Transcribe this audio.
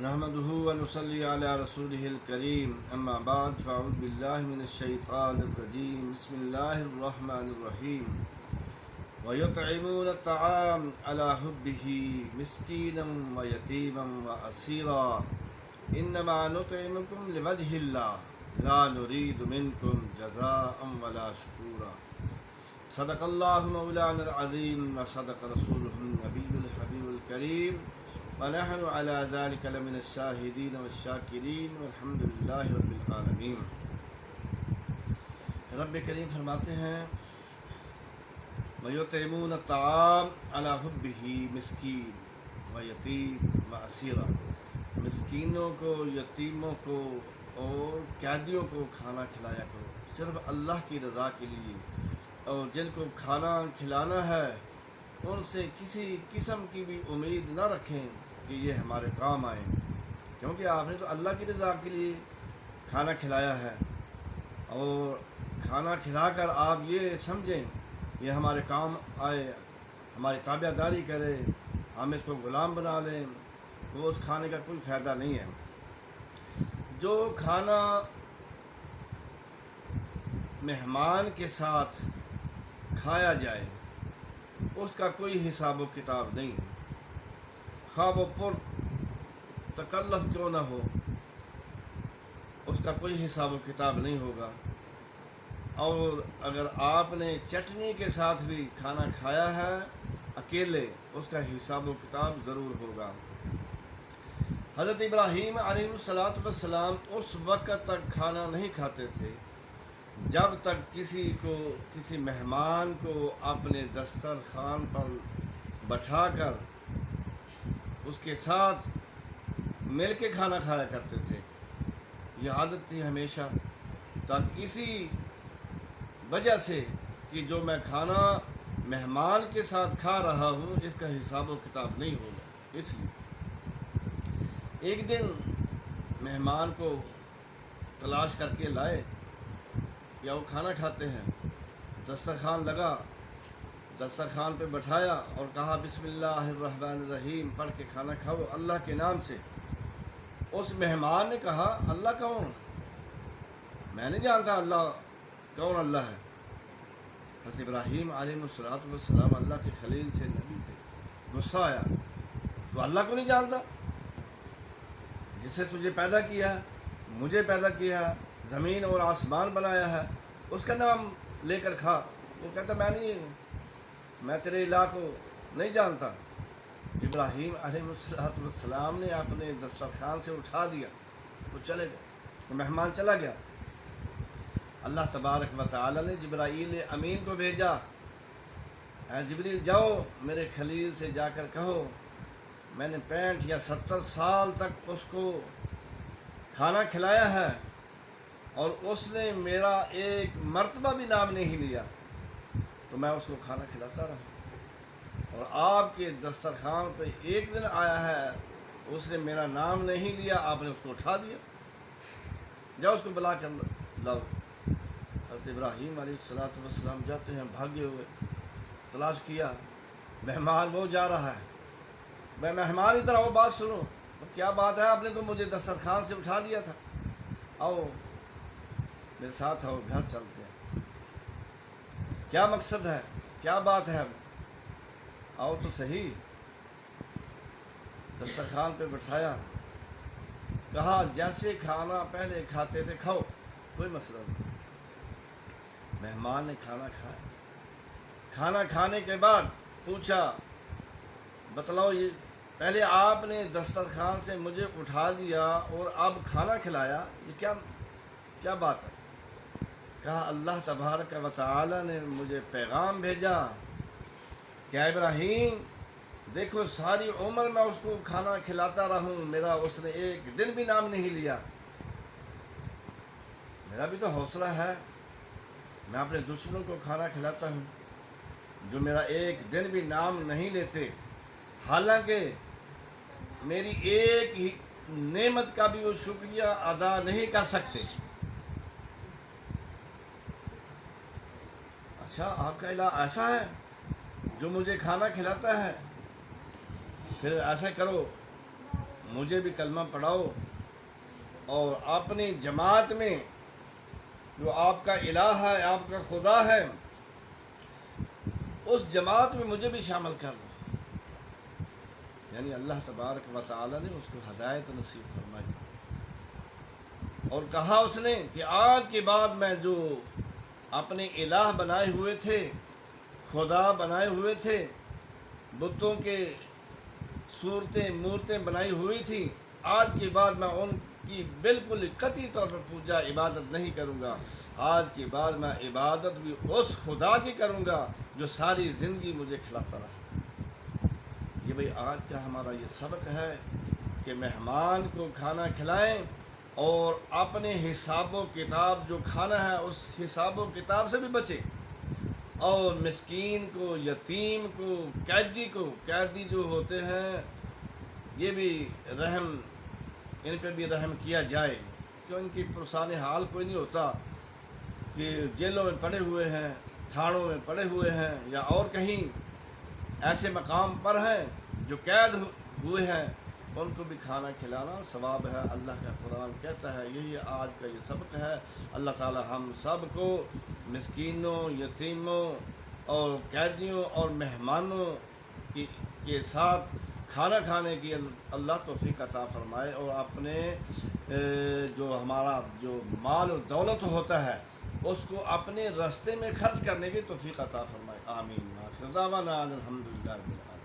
نحمده ونصلي على رسوله الكريم اما بعد فاعوذ بالله من الشيطان الرجيم بسم الله الرحمن الرحيم ويطعمون الطعام على حبه مسكينا ويتيما واسيرا انما نطعمكم لوجه الله لا نريد منكم جزاء ولا شكورا صدق الله مولانا العظيم وصدق رسوله النبي الحبيب الكريم ونحن على ذلك لمن الشاهدين والشاکرین والحمد للہ رب العالمین۔ رب کریم فرماتے ہیں وَيُطْعِمُونَ الطَّعَامَ عَلَى حُبِّهِ مسکین و یتیم و اسیرا، مسکینوں کو، یتیموں کو اور قیدیوں کو کھانا کھلایا کرو صرف اللہ کی رضا کے لیے، اور جن کو کھانا کھلانا ہے ان سے کسی قسم کی بھی امید نہ رکھیں کہ یہ ہمارے کام آئیں، کیونکہ آپ نے تو اللہ کی رضا کے لیے کھانا کھلایا ہے، اور کھانا کھلا کر آپ یہ سمجھیں یہ ہمارے کام آئے، ہماری تابع داری کرے، ہم اس کو غلام بنا لیں، وہ اس کھانے کا کوئی فائدہ نہیں ہے۔ جو کھانا مہمان کے ساتھ کھایا جائے اس کا کوئی حساب و کتاب نہیں ہے، خواہ وہ پر تکلف کیوں نہ ہو، اس کا کوئی حساب و کتاب نہیں ہوگا۔ اور اگر آپ نے چٹنی کے ساتھ بھی کھانا کھایا ہے اکیلے، اس کا حساب و کتاب ضرور ہوگا۔ حضرت ابراہیم علیہ السلام اس وقت تک کھانا نہیں کھاتے تھے جب تک کسی مہمان کو اپنے دسترخوان پر بٹھا کر اس کے ساتھ مل کے کھانا کھایا کرتے تھے۔ یہ عادت تھی ہمیشہ، تاکہ اسی وجہ سے کہ جو میں کھانا مہمان کے ساتھ کھا رہا ہوں اس کا حساب و کتاب نہیں ہوگا۔ اس لیے ایک دن مہمان کو تلاش کر کے لائے یا وہ کھانا کھاتے ہیں، دسترخوان لگا، دسترخوان پہ بٹھایا اور کہا بسم اللہ الرحمن الرحیم پڑھ کے کھانا کھاؤ اللہ کے نام سے۔ اس مہمان نے کہا اللہ کون؟ میں نہیں جانتا اللہ کون اللہ ہے۔ حضرت ابراہیم علیہ السلام اللہ کے خلیل سے نبی تھے، غصہ آیا، تو اللہ کو نہیں جانتا؟ جس سے تجھے پیدا کیا ہے، مجھے پیدا کیا ہے، زمین اور آسمان بنایا ہے، اس کا نام لے کر کھا۔ وہ کہتا میں تیرے الہ کو نہیں جانتا۔ ابراہیم علیہ السلام نے اپنے دسترخوان سے اٹھا دیا، وہ چلے گئے، وہ مہمان چلا گیا۔ اللہ تبارک و تعالی نے جبرائیل امین کو بھیجا، اے جبریل جاؤ میرے خلیل سے جا کر کہو میں نے 65 یا 70 سال تک اس کو کھانا کھلایا ہے اور اس نے میرا ایک مرتبہ بھی نام نہیں لیا، تو میں اس کو کھانا کھلاتا رہا، اور آپ کے دسترخوان پہ ایک دن آیا ہے اس نے میرا نام نہیں لیا، آپ نے اس کو اٹھا دیا، جاؤ اس کو بلا کر لاؤ۔ حضرت ابراہیم علیہ السلام جاتے ہیں بھاگے ہوئے، تلاش کیا، مہمان وہ جا رہا ہے، میں مہمان ادھر آؤ بات سنو، کیا بات ہے؟ آپ نے تو مجھے دسترخوان سے اٹھا دیا تھا، آؤ میرے ساتھ آؤ، گھر چلتے ہیں، کیا مقصد ہے، کیا بات ہے؟ آؤ تو صحیح۔ دسترخوان پہ بٹھایا، کہا جیسے کھانا پہلے کھاتے تھے کھاؤ، کوئی مسئلہ نہیں۔ مہمان نے کھانا کھایا، کھانا کھانے کے بعد پوچھا بتلاؤ یہ پہلے آپ نے دسترخوان سے مجھے اٹھا دیا اور اب کھانا کھلایا، یہ کیا بات ہے؟ کہا اللہ تبارک و تعالی نے مجھے پیغام بھیجا کہ ابراہیم دیکھو ساری عمر میں اس کو کھانا کھلاتا رہوں، میرا اس نے ایک دن بھی نام نہیں لیا، میرا بھی تو حوصلہ ہے، میں اپنے دشمنوں کو کھانا کھلاتا ہوں جو میرا ایک دن بھی نام نہیں لیتے، حالانکہ میری ایک ہی نعمت کا بھی وہ شکریہ ادا نہیں کر سکتے۔ اچھا آپ کا الہ ایسا ہے جو مجھے کھانا کھلاتا ہے؟ پھر ایسا کرو مجھے بھی کلمہ پڑھاؤ اور اپنی جماعت میں جو آپ کا الہ ہے، آپ کا خدا ہے، اس جماعت میں مجھے بھی شامل کر لو۔ یعنی اللہ تبارک و تعالی نے اس کو ہدایت نصیب فرمائی اور کہا اس نے کہ آج کے بعد میں جو اپنے الہ بنائے ہوئے تھے، خدا بنائے ہوئے تھے، بتوں کے صورتیں مورتیں بنائی ہوئی تھیں، آج کے بعد میں ان کی بالکل قطعی طور پر پوجا عبادت نہیں کروں گا۔ آج کے بعد میں عبادت بھی اس خدا کی کروں گا جو ساری زندگی مجھے کھلاتا رہا۔ یہ بھئی آج کا ہمارا یہ سبق ہے کہ مہمان کو کھانا کھلائیں اور اپنے حساب و کتاب جو کھانا ہے اس حساب و کتاب سے بھی بچیں، اور مسکین کو، یتیم کو، قیدی جو ہوتے ہیں یہ بھی رحم، ان پہ بھی رحم کیا جائے، کہ ان کی پرسان حال کوئی نہیں ہوتا کہ جیلوں میں پڑے ہوئے ہیں، تھانوں میں پڑے ہوئے ہیں، یا اور کہیں ایسے مقام پر ہیں جو قید ہوئے ہیں، ان کو بھی کھانا کھلانا ثواب ہے۔ اللہ کا قرآن کہتا ہے، یہی آج کا یہ سبق ہے۔ اللہ تعالی ہم سب کو مسکینوں، یتیموں اور قیدیوں اور مہمانوں کے ساتھ کھانا کھانے کی اللہ توفیق عطا فرمائے، اور اپنے جو ہمارا جو مال و دولت ہوتا ہے اس کو اپنے راستے میں خرچ کرنے کی توفیق عطا فرمائے۔ آمین۔ آخر دعوانا الحمدللہ رب العالمین۔